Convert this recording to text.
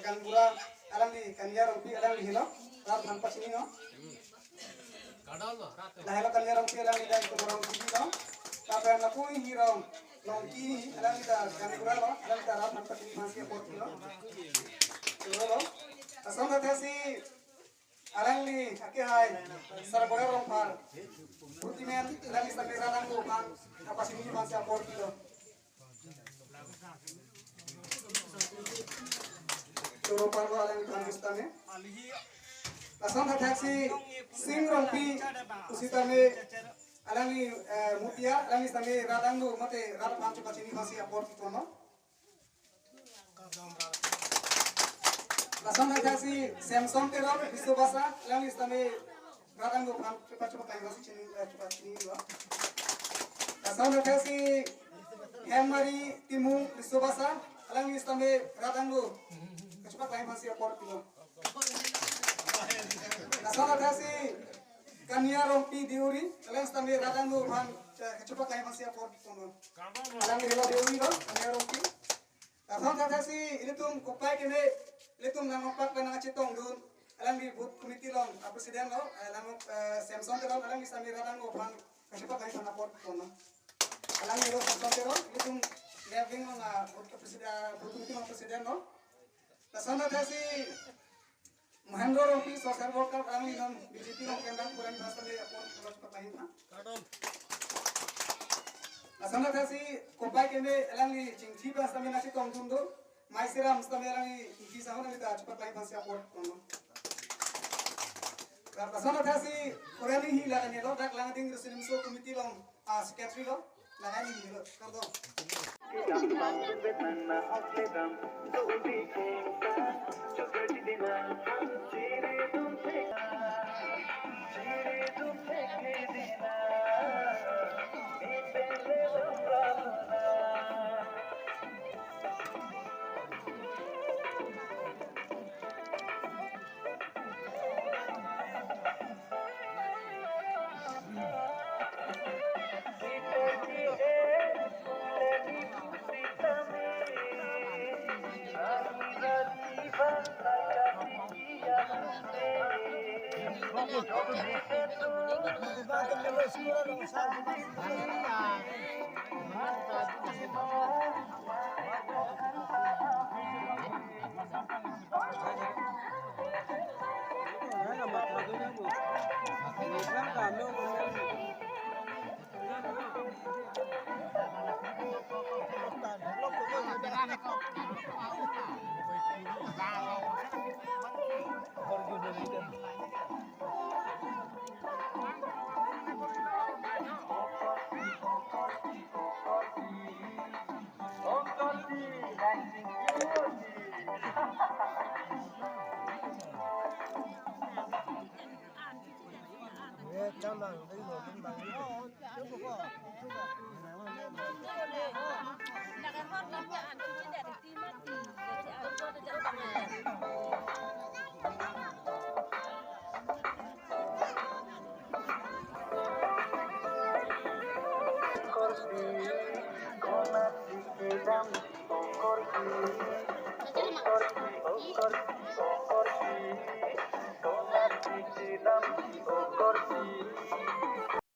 kan pura alam di kanya rompi alam di hilo rat nampak sini no nah hilo kanya rompi alam di dan kurang sini no tapi anak pun hiro longki alam di kan pura lo alam di rat nampak sini masih apor kilo lo asal kata si alam di aki hai sarabora rompar ultimen alam di sambil radang bukan apa sini masih apor kilo Turo parlo alang Pakistan में असम taxi सिंह रोपी उसी तमे alangi mutia alangi tame radangu mate rad panchu pachini masi aport tono asam taxi Samsung ke ro bisobasa alangi tame radangu panchu pachini pachini lo asam taxi Hemari timu bisobasa alangi tame radangu cepat lain masih aport kilo. Nasara kasi kania rompi diuri, kalian stambi radang lu kan cepat lain masih aport kilo. Alang hilo diuri lo, kania rompi. Nasara kasi ini tuh kupai kene, ini tuh nangok penang citong dun. Alang di booth komite lo, presiden lo, alang Samsung lo, alang di stambi radang lu kan cepat lain masih aport kilo. Alang hilo Samsung lo, ini tuh living lo na booth komite lo presiden lo. Nasana kasi Mahendra Rompi social worker kami dan BJP ng Kendang kurang basta ni ako tulad patahin na. Nasana kasi kopay kene elangi chingchi basta mi nasi tongtundo mai siram basta mi elangi iki sahon ni ta cepat lain basta ako tono. Nasana kasi kurang hi la ni lo dak lang ding rusin so committee long secretary lo lagani ni lo kardo.